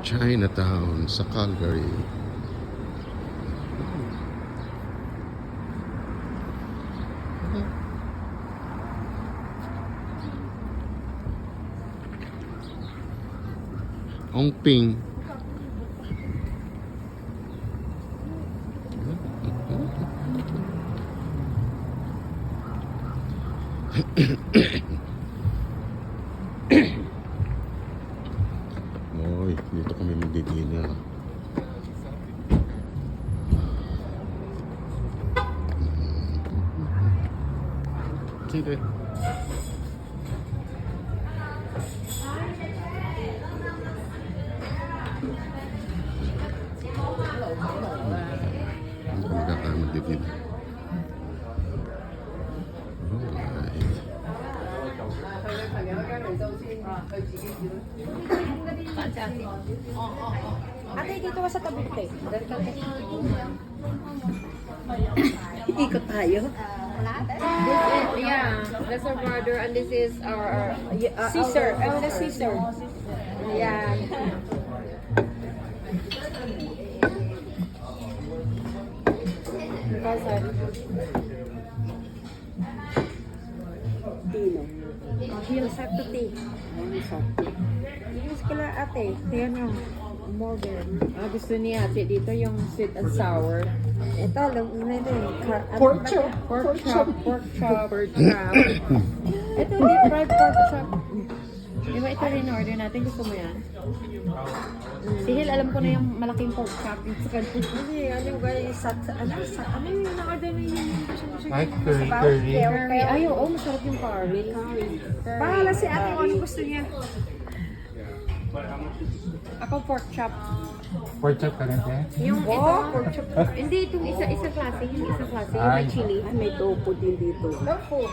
Chinatown sa Calgary. Ongping. Oy, dito kami magdi-dinner. Sige. Dito kami magdi-dinner. Ate, dito ka sa tabi ko eh. Ikot tayo. Yeah, that's our brother, and this is our Sister. The sister. yeah. Cousin. Tino. Yung sakto ti. Yung sakto. Yung kila ate. Kaya nyo. Modern. Gusto ni ate dito yung sweet and sour. Ito, lang una din. Pork chop. Pork chop. Pork chop. Pork chop. Ito, deep fried pork chop. Di ba ito rin order natin? Gusto mo yan? Si Hil, alam ko na yung malaking pork chop. Yung sa kanto. Hindi, ano yung guys, ano yung na-order na yun? Ay, curry. Curry. Ay, oo, masarap yung curry. Bahala si ate kung ano gusto niya. Ako pork chop. Pork chop ka rin, eh? Yung ito. Pork chop. Hindi, itong isa klase. Yung isa klase. Yung may chili. May tofu din dito. Tofu.